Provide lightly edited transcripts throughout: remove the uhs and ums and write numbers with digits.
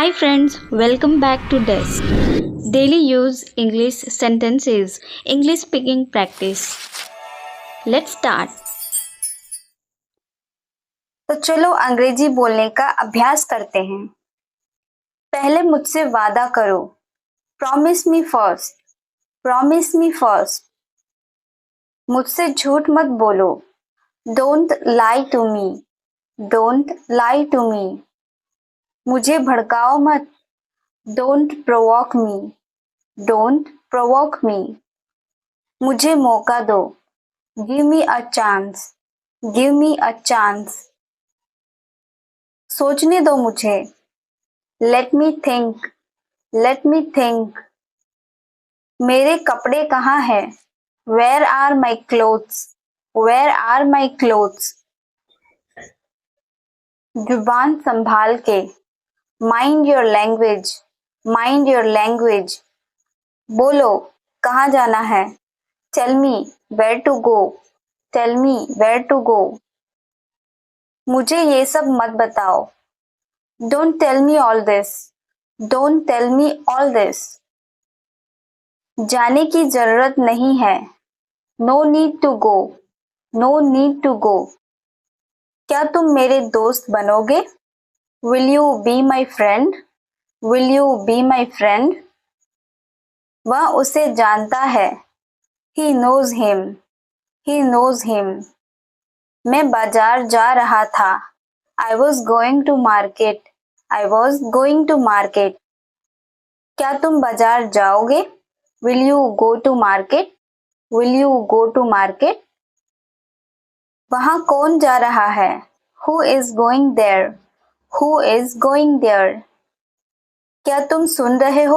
Hi friends, welcome back to Desk. Daily use English sentences, English speaking practice. Let's start. तो चलो अंग्रेजी बोलने का अभ्यास करते हैं। पहले मुझसे वादा करो। Promise me first. Promise me first. मुझसे झूठ मत बोलो। Don't lie to me. Don't lie to me. मुझे भड़काओ मत। Don't provoke me. Don't provoke me. मुझे मौका दो। Give me a chance. Give me a chance. सोचने दो मुझे। Let me think. Let me think. मेरे कपड़े कहाँ है? Where are my clothes? Where are my clothes? जुबान संभाल के। Mind your language. Mind your language. बोलो, कहाँ जाना है? Tell me where to go. Tell me where to go. मुझे ये सब मत बताओ। Don't tell me all this. Don't tell me all this. जाने की जरूरत नहीं है। No need to go. No need to go. क्या तुम मेरे दोस्त बनोगे? Will you be my friend? Will you be my friend? वह उसे जानता है। He knows him. He knows him. मैं बाजार जा रहा था। I was going to market. I was going to market. क्या तुम बाजार जाओगे? Will you go to market? Will you go to market? वहां कौन जा रहा है? Who is going there? Who is going there? क्या तुम सुन रहे हो?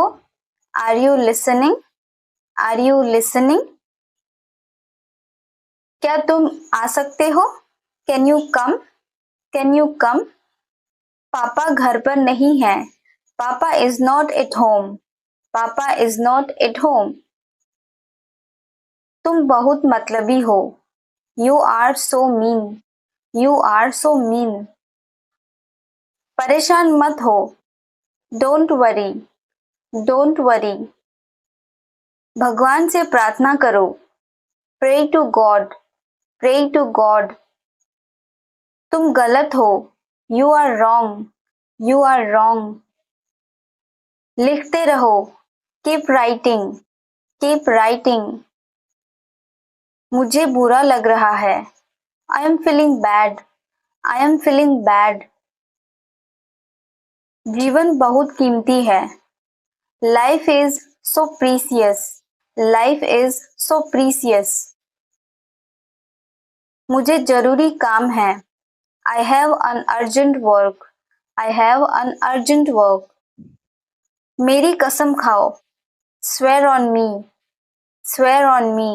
Are you listening? Are you listening? क्या तुम आ सकते हो? Can you come? Can you come? पापा घर पर नहीं है। Papa is not at home. Papa is not at home. तुम बहुत मतलबी हो। You are so mean. You are so mean. परेशान मत हो। Don't worry. Don't worry. भगवान से प्रार्थना करो। Pray to God. Pray to God. तुम गलत हो। You are wrong. You are wrong. लिखते रहो। Keep writing. Keep writing. मुझे बुरा लग रहा है। I am feeling bad. I am feeling bad. जीवन बहुत कीमती है। Life is so precious. Life is so precious. मुझे जरूरी काम है। I have an urgent work. I have an urgent work. मेरी कसम खाओ। Swear on me. Swear on me.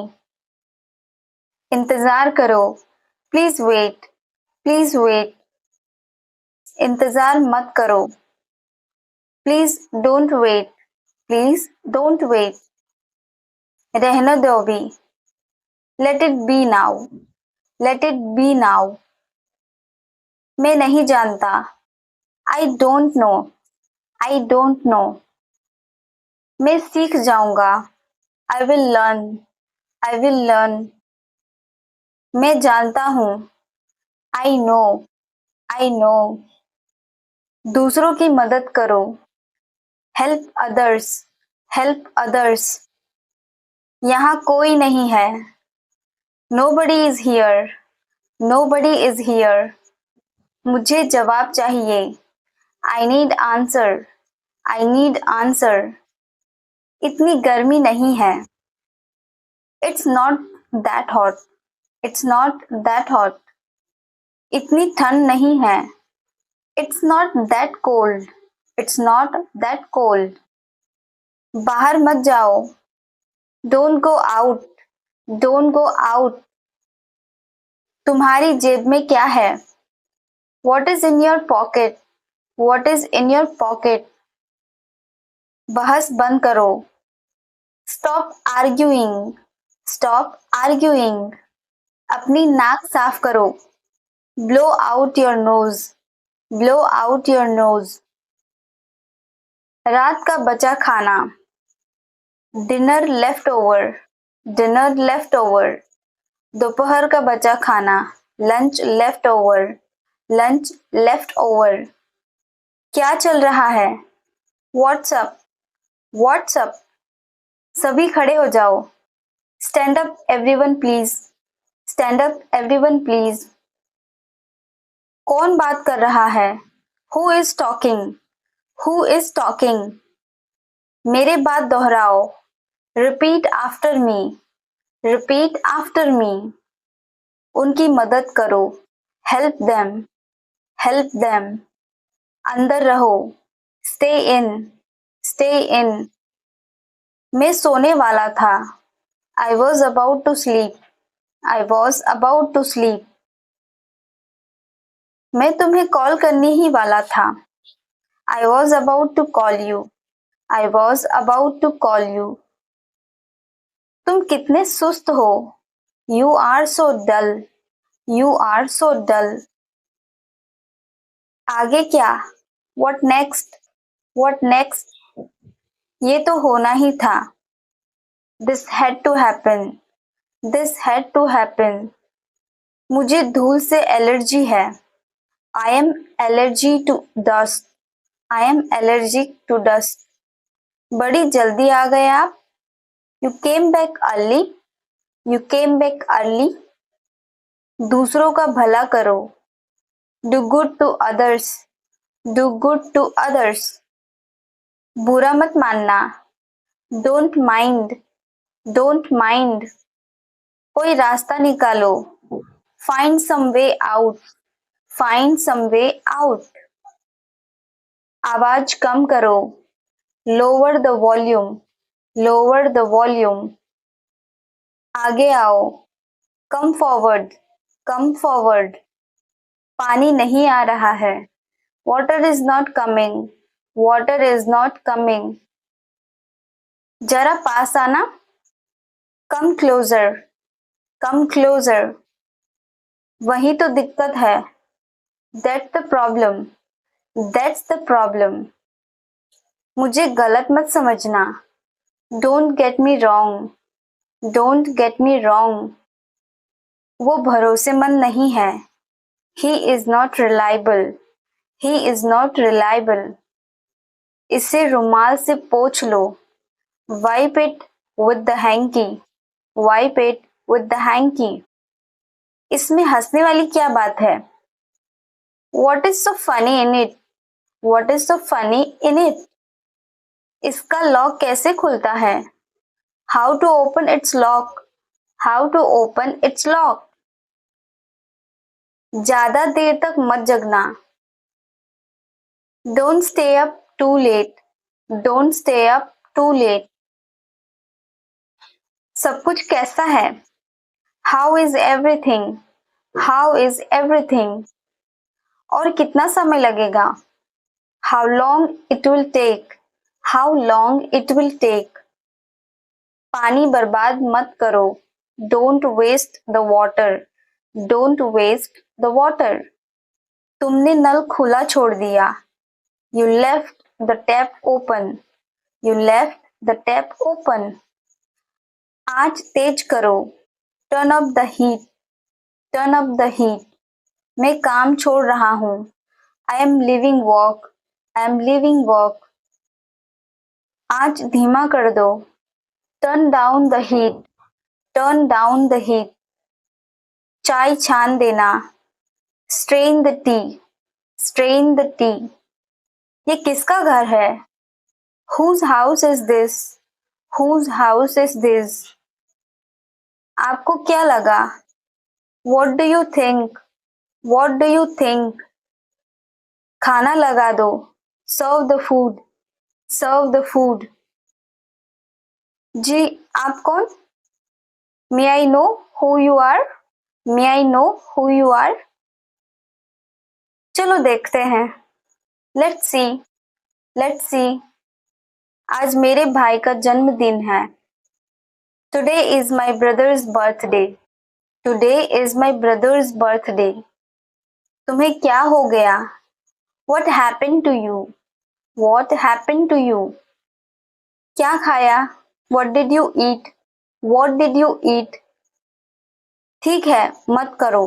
इंतजार करो। Please wait. Please wait. इंतजार मत करो। Please don't wait. Please don't wait. रहने दो भी। Let it be now. Let it be now. मैं नहीं जानता। I don't know. I don't know. मैं सीख जाऊंगा। I will learn. I will learn. मैं जानता हूँ। I know. I know. दूसरों की मदद करो। Help others. Help others. यहाँ कोई नहीं है। Nobody is here. Nobody is here. मुझे जवाब चाहिए। I need answer. I need answer. इतनी गर्मी नहीं है। It's not that hot. It's not that hot. इतनी ठंड नहीं है। It's not that cold. It's not that cold. बाहर मत जाओ। Don't go out. Don't go out. तुम्हारी जेब में क्या है? What is in your pocket? What is in your pocket? बहस बंद करो। Stop arguing. Stop arguing. अपनी नाक साफ करो। Blow out your nose. Blow out your nose. रात का बचा खाना, dinner left over, dinner left over. दोपहर का बचा खाना, lunch left over, lunch left over. क्या चल रहा है, व्हाट्सअप, व्हाट्सअप। सभी खड़े हो जाओ, stand up everyone please, stand up everyone please. कौन बात कर रहा है, who is talking, who is talking. मेरे बात दोहराओ, repeat after me, repeat after me. उनकी मदद करो, हेल्प देम, हेल्प देम। अंदर रहो, स्टे इन, स्टे इन। मैं सोने वाला था, I was about to sleep, I was about to sleep. मैं तुम्हें कॉल करने ही वाला था, I was about to call you, I was about to call you. तुम कितने सुस्त हो, you are so dull, you are so dull. आगे क्या, व्हाट नेक्स्ट, व्हाट नेक्स्ट। ये तो होना ही था, this had to happen, this had to happen. मुझे धूल से एलर्जी है, I am allergy to dust, I am allergic to dust. बड़ी जल्दी आ गए आप, you came back early, you came back early. दूसरों का भला करो, do good to others, do good to others. बुरा मत मानना, डोंट माइंड, डोंट माइंड। कोई रास्ता निकालो, find some way out, find some way out. आवाज कम करो, lower the volume, lower the volume. आगे आओ, कम फॉरवर्ड, कम फॉरवर्ड। पानी नहीं आ रहा है, water is not coming, water is not coming. जरा पास आना, कम क्लोजर, कम क्लोजर। वही तो दिक्कत है, that's the problem, that's the problem. मुझे गलत मत समझना, don't get me wrong, don't get me wrong. वो भरोसेमंद नहीं है, he is not reliable, he is not reliable. इसे रुमाल से पोंछ लो, wipe it with the hanky, wipe it with the hanky. इसमें हंसने वाली क्या बात है, what is so funny in it, what is so funny in it. इसका लॉक कैसे खुलता है, how to open its lock, how to open its lock. ज्यादा देर तक मत जगना, don't stay up too late, don't stay up too late. सब कुछ कैसा है, how is everything, how is everything. और कितना समय लगेगा, how long it will take, how long it will take. पानी बर्बाद मत करो, don't waste the water, don't waste the water. तुमने नल खुला छोड़ दिया, you left the tap open, you left the tap open. आँच तेज करो, turn up the heat, turn up the heat. मैं काम छोड़ रहा हूँ, I am leaving work, I am leaving work. आँच धीमा कर दो, turn down the heat, turn down the heat. चाय छान देना, strain the tea, strain the tea. ये किसका घर है, whose house is this, whose house is this. आपको क्या लगा, what do you think, what do you think. खाना लगा दो, serve the food, serve the food. जी आप कौन, may I know who you are, may I know who you are. चलो देखते हैं, लेट्स सी, लेट्स सी। आज मेरे भाई का जन्मदिन है, today is my brother's birthday, today is my brother's birthday. तुम्हें क्या हो गया, what happened to you, What happened to you? क्या खाया? What did you eat? What did you eat? ठीक है, मत करो.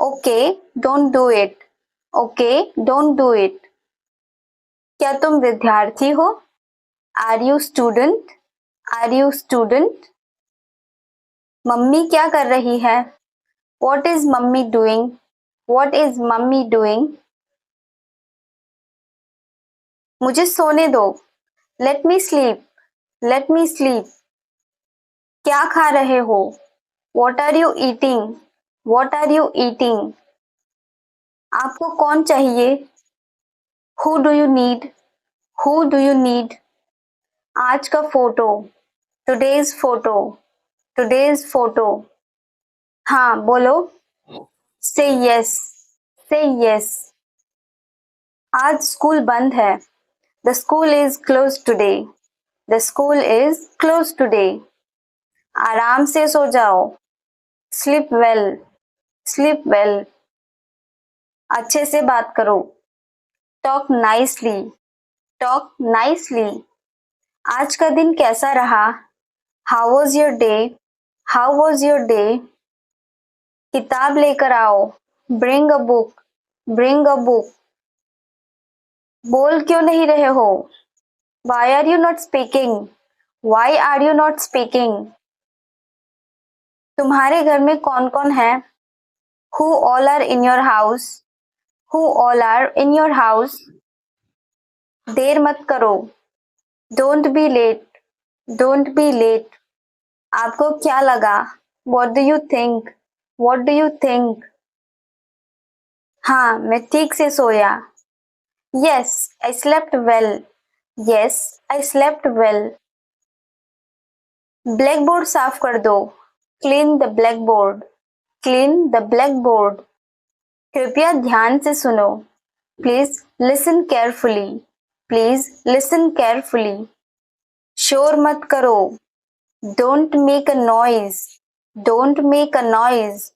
Okay, don't do it. Okay, don't do it. क्या तुम विद्यार्थी हो? Are you student? Are you student? Mummy क्या कर रही है? What is mummy doing? What is mummy doing? मुझे सोने दो. Let me sleep. Let me sleep. क्या खा रहे हो? What are you eating? What are you eating? आपको कौन चाहिए? Who do you need? Who do you need? आज का photo. Today's photo. Today's photo. हाँ बोलो. Say yes. Say yes. आज स्कूल बंद है. The school is closed today. The school is closed today. आराम से सो जाओ. Sleep well. Sleep well. अच्छे से बात करो. Talk nicely. Talk nicely. आज का दिन कैसा रहा? How was your day? How was your day? किताब लेकर आओ. Bring a book. Bring a book. बोल क्यों नहीं रहे हो? Why are you not speaking? Why are you not speaking? तुम्हारे घर में कौन कौन है? Who all are in your house? Who all are in your house? देर मत करो. Don't be late. Don't be late. आपको क्या लगा? What do you think? What do you think? हाँ, मैं ठीक से सोया. Yes, I slept well. Yes, I slept well. Blackboard साफ कर दो. Clean the blackboard. Clean the blackboard. कृपया ध्यान से सुनो. Please listen carefully. Please listen carefully. शोर मत करो. Don't make a noise. Don't make a noise.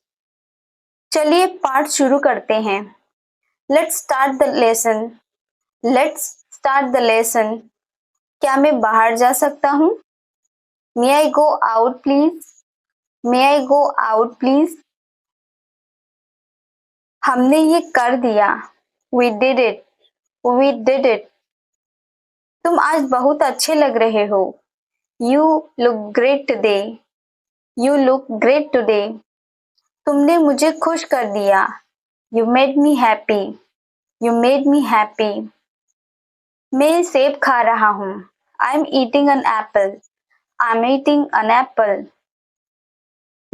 चलिए पाठ शुरू करते हैं. Let's start the lesson. Let's start the lesson. क्या मैं बाहर जा सकता हूँ? May I go out please? May I go out please? हमने ये कर दिया. We did it. We did it. तुम आज बहुत अच्छे लग रहे हो. You look great today. You look great today. तुमने मुझे खुश कर दिया. You made me happy. You made me happy. मैं सेब खा रहा हूँ. I'm eating an apple. I'm eating an apple.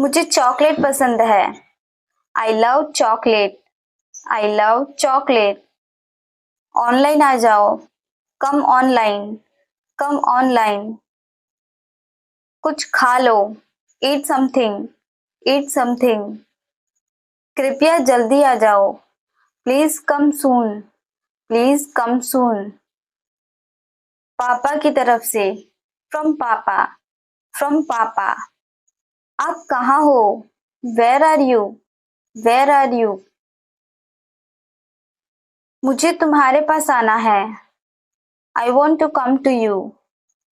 मुझे चॉकलेट पसंद है. I love chocolate. I love chocolate. Online आ जाओ. Come online. Come online. कुछ खा लो. Eat something. Eat something. कृपया जल्दी आ जाओ. Please come soon. Please come soon. पापा की तरफ से. From papa. From papa. आप कहाँ हो? Where are you? Where are you? मुझे तुम्हारे पास आना है. I want to come to you.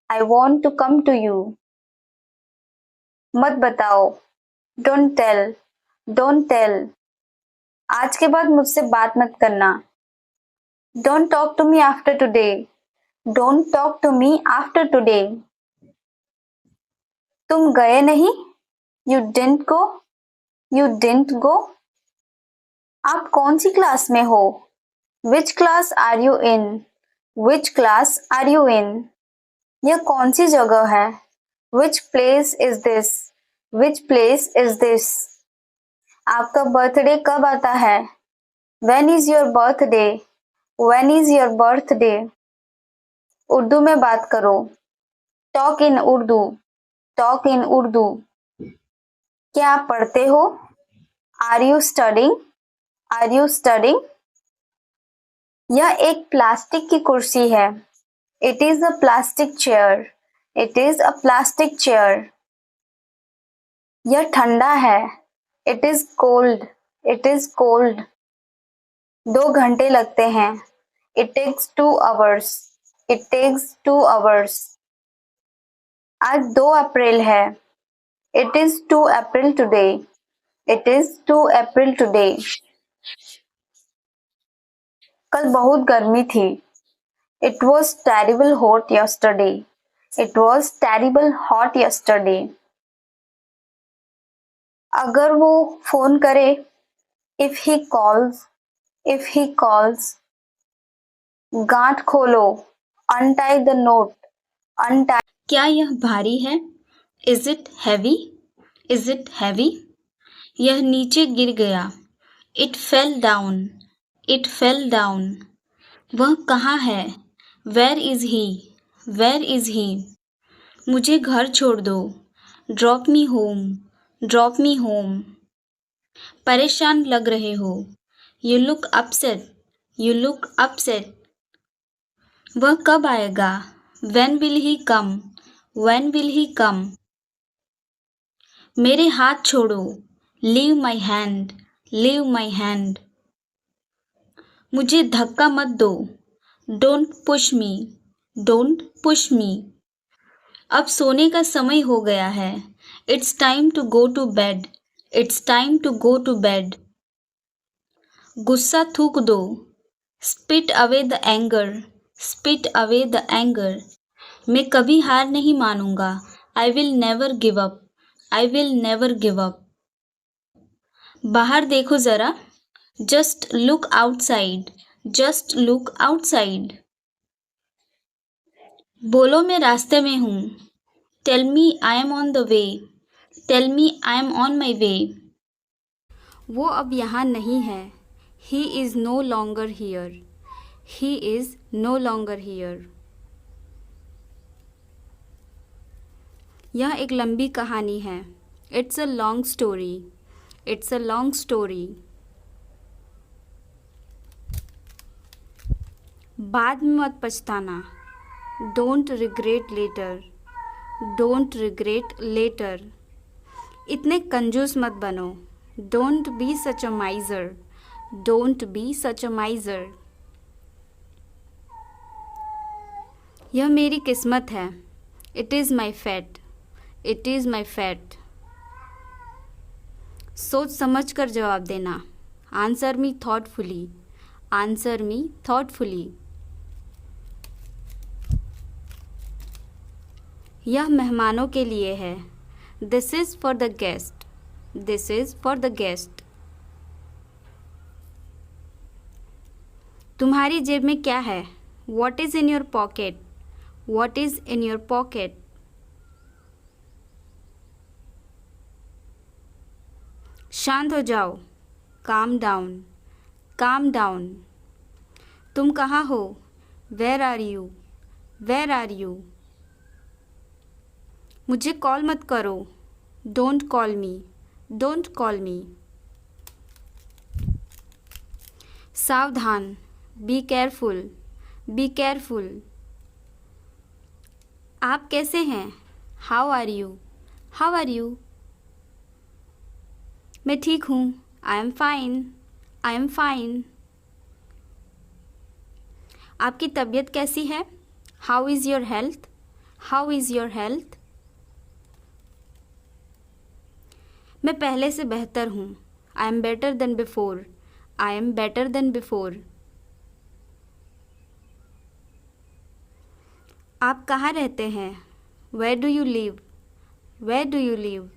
I want to come to you. मत बताओ. Don't tell. Don't tell. आज के बाद मुझसे बात मत करना. Don't talk to me after today. Don't talk to me after today. तुम गए नहीं? You didn't go. You didn't go. आप कौन सी क्लास में हो? Which class are you in? Which class are you in? यह कौन सी जगह है? Which place is this? Which place is this? आपका बर्थडे कब आता है? When is your birthday? When is your birthday? Urdu में बात करो. Talk in Urdu. Talk in Urdu. क्या आप पढ़ते हो? Are you studying? Are you studying? यह एक प्लास्टिक की कुर्सी है. It is a plastic chair. It is a plastic chair. यह ठंडा है. It is cold. It is cold. 2 घंटे लगते हैं. It takes 2 hours. It takes 2 hours. आज 2 अप्रैल है. It is 2 April today. It is 2 April today. कल बहुत गर्मी थी. It was terrible hot yesterday. It was terrible hot yesterday. अगर वो फोन करे, if he calls, गांठ खोलो, untie the knot, untie. क्या यह भारी है? Is it heavy? Is it heavy? यह नीचे गिर गया. It fell down. It fell down. वह कहाँ है? Where is he? Where is he? मुझे घर छोड़ दो. Drop me home. Drop me home. परेशान लग रहे हो. You look upset. You look upset. वह कब आएगा? When will he come? When will he come? मेरे हाथ छोड़ो. Leave my hand. Leave my hand. मुझे धक्का मत दो. Don't push me. Don't push me. अब सोने का समय हो गया है. It's time to go to bed. It's time to go to bed. गुस्सा थूक दो. Spit away the anger. Spit away the anger. मैं कभी हार नहीं मानूंगा. I will never give up. I will never give up. बाहर देखो जरा. Just look outside. Just look outside. बोलो मैं रास्ते में हूँ. Tell me I am on the way. Tell me I am on my way. वो अब यहाँ नहीं है. He is no longer here. He is no longer here. यह एक लंबी कहानी है. It's a long story. It's a long story. बाद में मत पछताना. Don't regret later. Don't regret later. इतने कंजूस मत बनो. Don't be such a miser. Don't be such a miser. यह मेरी किस्मत है. It is my fate. It is my fate. सोच समझ कर जवाब देना. Answer me thoughtfully. Answer me thoughtfully. यह मेहमानों के लिए है. This is for the guest. This is for the guest. तुम्हारी जेब में क्या है? What is in your pocket? What is in your pocket? शांत हो जाओ. Calm down. Calm down. तुम कहाँ हो? Where are you? Where are you? मुझे कॉल मत करो. Don't call me. Don't call me. सावधान. Be careful. Be careful. आप कैसे हैं? How are you? How are you? मैं ठीक हूँ. I am fine. I am fine. आपकी तबीयत कैसी है? How is your health? How is your health? मैं पहले से बेहतर हूँ. I am better than before. I am better than before. आप कहाँ रहते हैं? Where do you live? Where do you live?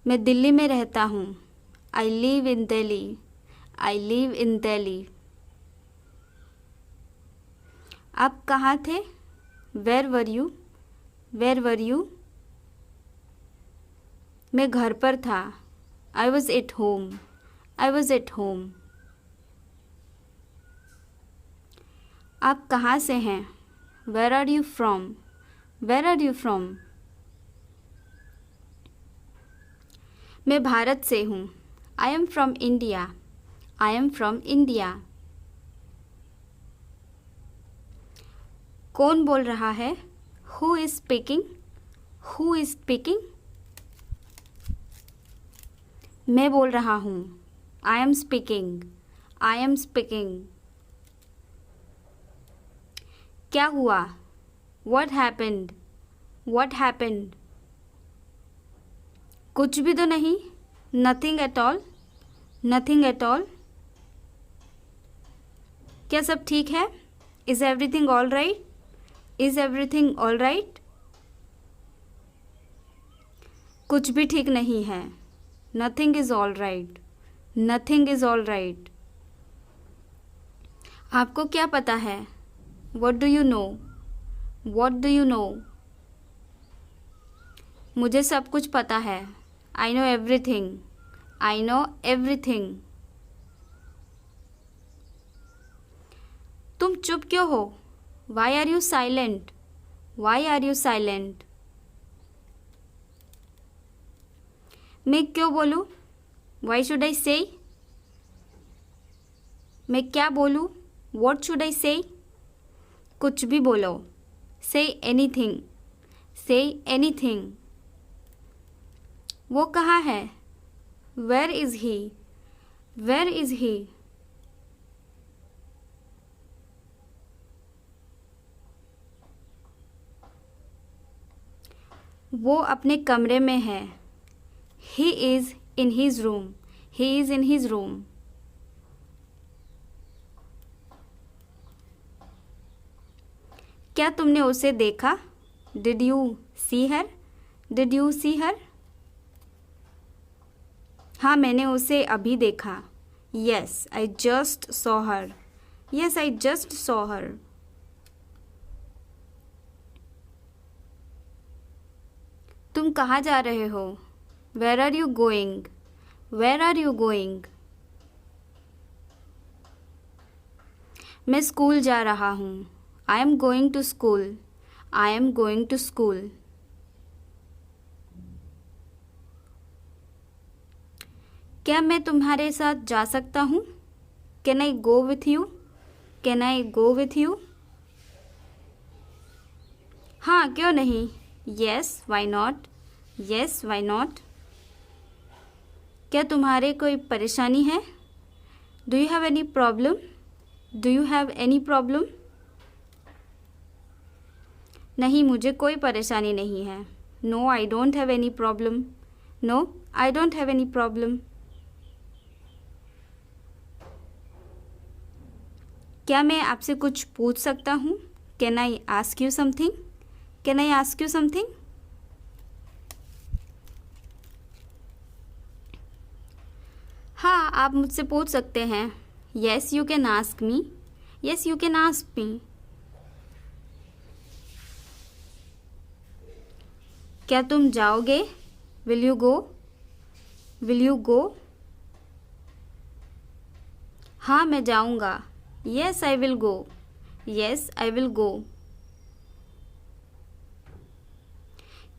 मैं दिल्ली में रहता हूँ. I live in Delhi. I live in Delhi. आप कहाँ थे? Where were you? Where were you? मैं घर पर था. I was at home. I was at home. आप कहाँ से हैं? Where are you from? Where are you from? मैं भारत से हूँ. I am from India. I am from India. कौन बोल रहा है? Who is speaking? Who is speaking? मैं बोल रहा हूँ. I am speaking. I am speaking. क्या हुआ? What happened? What happened? कुछ भी तो नहीं. Nothing at all. Nothing at all. क्या सब ठीक है? Is everything all right? Is everything all right? कुछ भी ठीक नहीं है. Nothing is all right. Nothing is all right. आपको क्या पता है? What do you know? What do you know? मुझे सब कुछ पता है. I know everything. I know everything. तुम चुप क्यों हो? Why are you silent? Why are you silent? मैं क्यों बोलूं? Why should I say? मैं क्या बोलूं? What should I say? कुछ भी बोलो. Say anything. Say anything. वो कहाँ है? Where is he? Where is he? वो अपने कमरे में है. He is in his room. He is in his room. क्या तुमने उसे देखा? Did you see her? Did you see her? हाँ, मैंने उसे अभी देखा. Yes, I just saw her. Yes, I just saw her. तुम कहाँ जा रहे हो? Where are you going? Where are you going? मैं स्कूल जा रहा हूँ. I am going to school. I am going to school. क्या मैं तुम्हारे साथ जा सकता हूँ? Can I go with you? Can I go with you? हाँ, क्यों नहीं? Yes, why not? Yes, why not? क्या तुम्हारे कोई परेशानी है? Do you have any problem? Do you have any problem? नहीं, मुझे कोई परेशानी नहीं है. No, I don't have any problem. No, I don't have any problem. क्या मैं आपसे कुछ पूछ सकता हूँ? Can I ask you something? Can I ask you something? हाँ, आप मुझसे पूछ सकते हैं. Yes, you can ask me. Yes, you can ask me. क्या तुम जाओगे? Will you go? Will you go? हाँ, मैं जाऊँगा. Yes, I will go. Yes, I will go.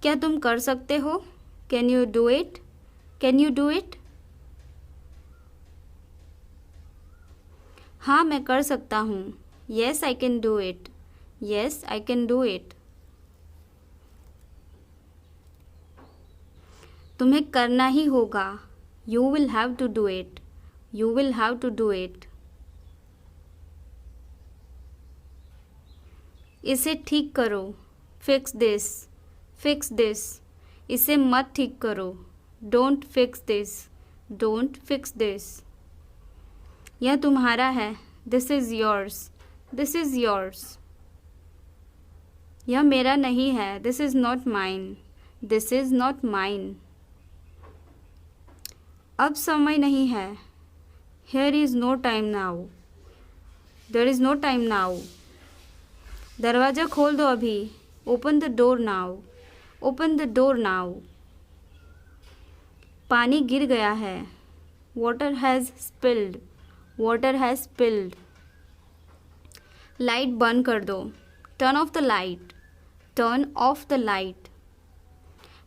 क्या तुम कर सकते हो? Can you do it? Can you do it? हाँ, मैं कर सकता हूँ. Yes, I can do it. Yes, I can do it. तुम्हें करना ही होगा. You will have to do it. You will have to do it. इसे ठीक करो. Fix this. Fix this. इसे मत ठीक करो. Don't fix this. Don't fix this. यह तुम्हारा है. This is yours. This is yours. यह मेरा नहीं है. This is not mine. This is not mine. अब समय नहीं है. Here is no time now. There is no time now. दरवाज़ा खोल दो अभी. Open the door now. Open the door now. पानी गिर गया है. Water has spilled. Water has spilled. Light बंद कर दो. Turn off the light. Turn off the light.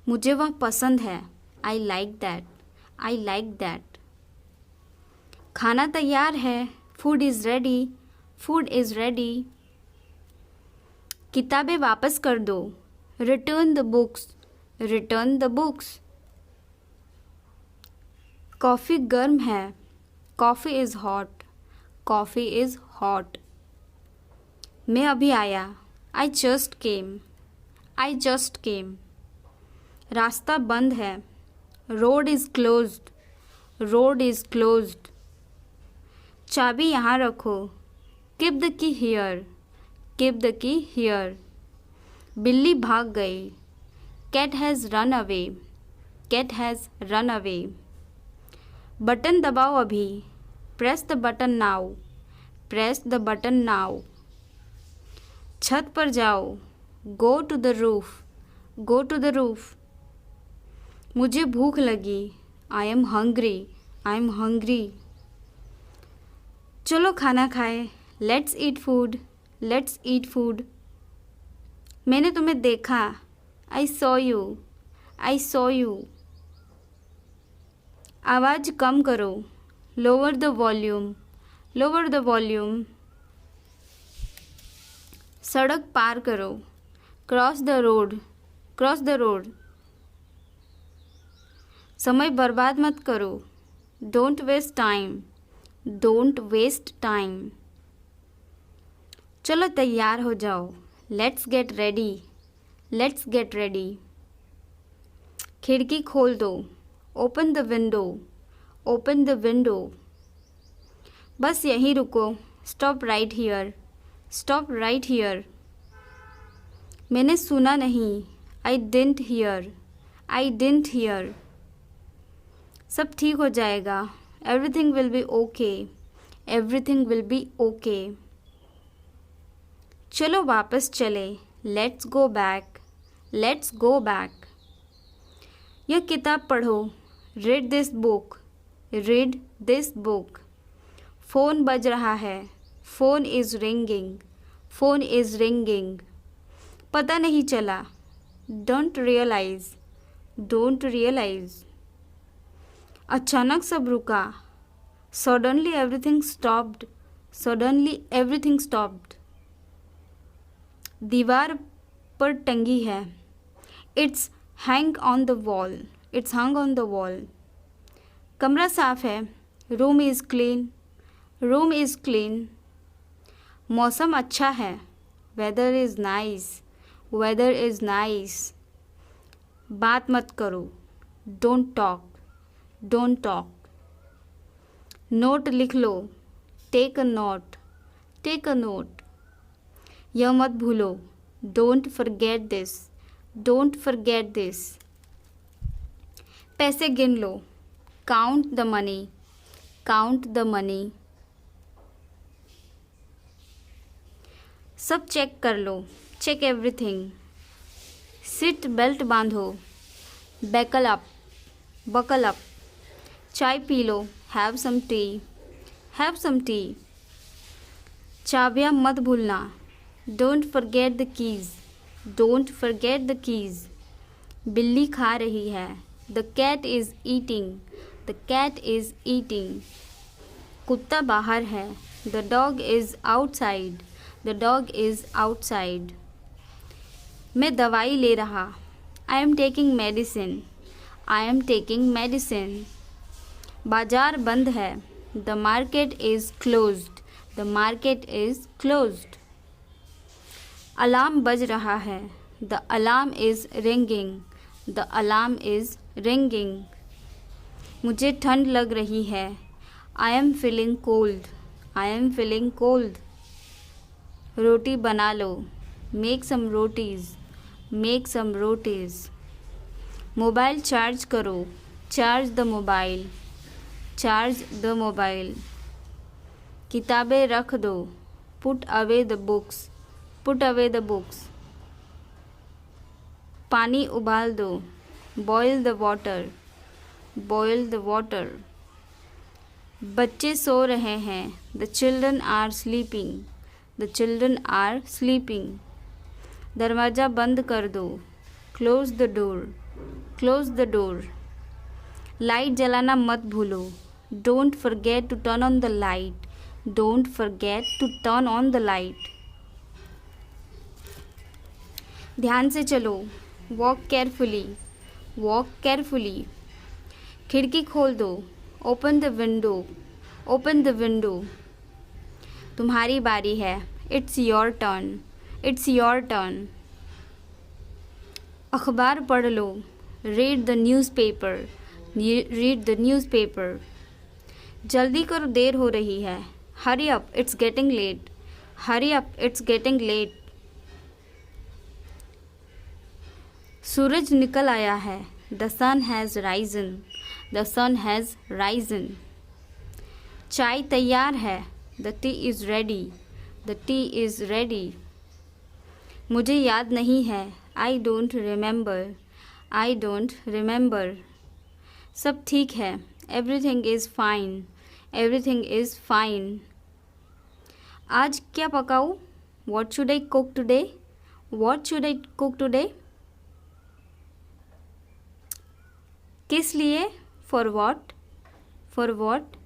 मुझे वह पसंद है. I like that. I like that. खाना तैयार है. Food is ready. Food is ready. किताबें वापस कर दो. Return the books. Return the books. Coffee गर्म है. Coffee is hot. Coffee is hot. मैं अभी आया। I just came. I just came. रास्ता बंद है। Road is closed. Road is closed. चाबी यहाँ रखो। Keep the key here. Keep the key here. बिल्ली भाग गई। Cat has run away. Cat has run away. Button दबाओ अभी। Press the button now. Press the button now. छत पर जाओ। Go to the roof. Go to the roof. मुझे भूख लगी। I am hungry. I am hungry. चलो खाना खाएं। Let's eat food. Let's eat food. मैंने तुम्हें देखा। I saw you. I saw you. आवाज़ कम करो। Lower the volume. Lower the volume. सड़क पार करो। Cross the road. Cross the road. समय बर्बाद मत करो। Don't waste time. Don't waste time. चलो तैयार हो जाओ। Let's get ready. Let's get ready. खिड़की खोल दो। Open the window. Open the window. बस यहीं रुको। Stop right here. Stop right here. मैंने सुना नहीं। I didn't hear. I didn't hear. सब ठीक हो जाएगा। Everything will be okay. Everything will be okay. चलो वापस चले। Let's go back. Let's go back. यह किताब पढ़ो। Read this book. Read this book. Phone बज रहा है। Phone is ringing. Phone is ringing. पता नहीं चला। Don't realise. Don't realise. अचानक सब रुका। Suddenly everything stopped. Suddenly everything stopped. दीवार पर टंगी है। It's hang on the wall. It's hang on the wall. कमरा साफ है। Room is clean. Room is clean. मौसम अच्छा है। Weather is nice. Weather is nice. बात मत करो। Don't talk. Don't talk. Note लिख लो। Take a note. Take a note. यह मत भूलो। Don't forget this. Don't forget this. पैसे गिन लो। Count the money. Count the money. सब चेक कर लो। Check everything. सीट बेल्ट बांधो। Buckle up. Buckle up. चाय पी लो। Have some tea. Have some tea. चाबियाँ मत भूलना। Don't forget the keys. Don't forget the keys. बिल्ली खा रही है। The cat is eating. The cat is eating. कुत्ता बाहर है। The dog is outside. The dog is outside. मैं दवाई ले रहा। I am taking medicine. I am taking medicine. बाजार बंद है। The market is closed. The market is closed. Alarm बज रहा है। The alarm is ringing. The alarm is ringing. मुझे ठंड लग रही है। I am feeling cold. I am feeling cold. रोटी बना लो। Make some rotis. Make some rotis. Mobile charge करो। Charge the mobile. Charge the mobile. किताबें रख दो। Put away the books. Put away the books. पानी उबाल दो। Boil the water. Boil the water. बच्चे सो रहे हैं। The children are sleeping. The children are sleeping. दरवाज़ा बंद कर दो। Close the door. Close the door. Light जलाना मत भूलो। Don't forget to turn on the light. Don't forget to turn on the light. ध्यान से चलो। Walk carefully. Walk carefully. खिड़की खोल दो। Open the window. Open the window. तुम्हारी बारी है। It's your turn. It's your turn. अखबार पढ़ लो. Read the newspaper. Read the newspaper. जल्दी करो, देर हो रही है. Hurry up, it's getting late. Hurry up, it's getting late. सूरज निकल आया है. The sun has risen. The sun has risen. चाय तैयार है. The tea is ready. The tea is ready. मुझे याद नहीं है. I don't remember. I don't remember. सब ठीक है. Everything is fine. Everything is fine. आज क्या पकाऊं? What should I cook today? What should I cook today? किस लिए? For what? For what?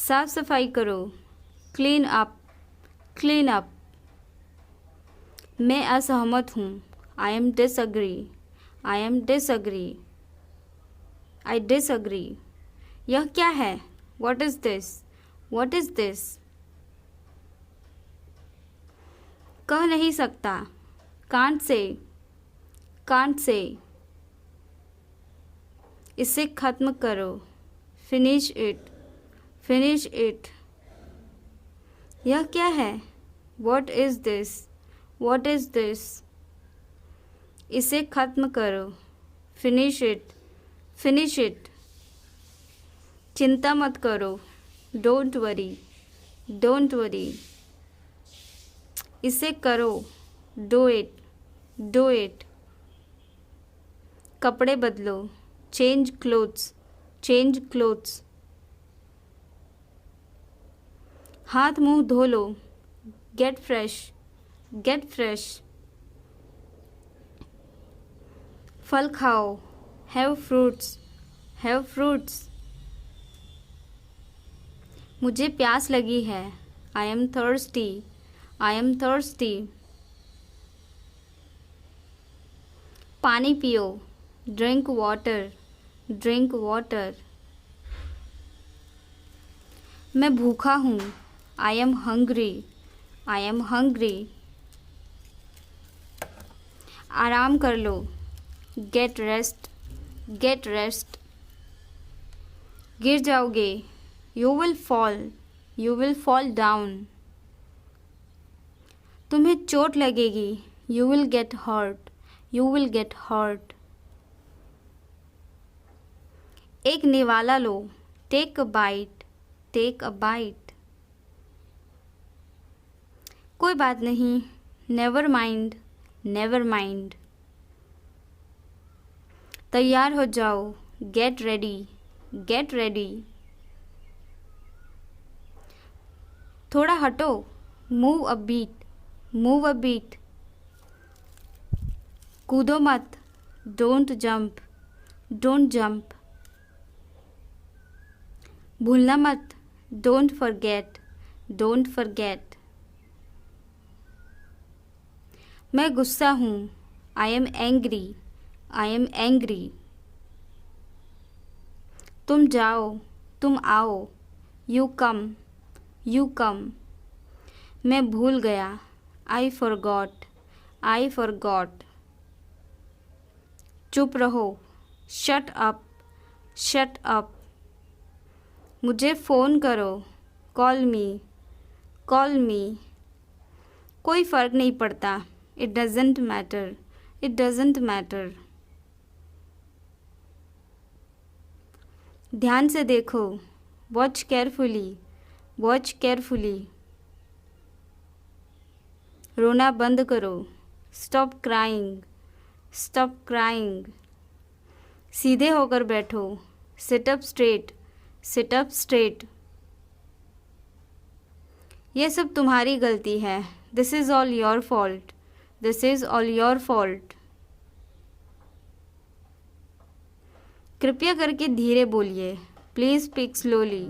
साफ सफाई करो. Clean up. Clean up. मैं असहमत हूँ. I am disagree. I am disagree. I disagree. यह क्या है? What is this? What is this? कह नहीं सकता. Can't say. Can't say. इसे खत्म करो. Finish it. Finish it. यह क्या है? What is this? What is this? इसे खत्म करो. Finish it. Finish it. चिंता मत करो. Don't worry. Don't worry. इसे करो. Do it. Do it. कपड़े बदलो. Change clothes. Change clothes. हाथ मुंह धो लो. Get fresh. Get fresh. फल खाओ. Have fruits. Have fruits. मुझे प्यास लगी है. I am thirsty. I am thirsty. पानी पियो. Drink water. Drink water. मैं भूखा हूँ. I am hungry. I am hungry. आराम कर लो. Get rest. Get rest. गिर जाओगे. You will fall. You will fall down. तुम्हें चोट लगेगी. You will get hurt. You will get hurt. एक निवाला लो. Take a bite. Take a bite. कोई बात नहीं. Never mind. Never mind. तैयार हो जाओ. Get ready. Get ready. थोड़ा हटो. Move a bit. Move a bit. कूदो मत. Don't jump. Don't jump. भूलना मत. Don't forget. Don't forget. मैं गुस्सा हूँ. I am angry. I am angry. तुम जाओ. तुम आओ. You come. You come. मैं भूल गया. I forgot. I forgot. चुप रहो. Shut up. Shut up. मुझे फ़ोन करो. Call me. Call me. कोई फ़र्क नहीं पड़ता. It doesn't matter. It doesn't matter. ध्यान से देखो. Watch carefully. Watch carefully. रोना बंद करो. Stop crying. Stop crying. सीधे होकर बैठो. Sit up straight. Sit up straight. यह सब तुम्हारी गलती है. This is all your fault. This is all your fault. कृपया करके धीरे बोलिए. Please speak slowly.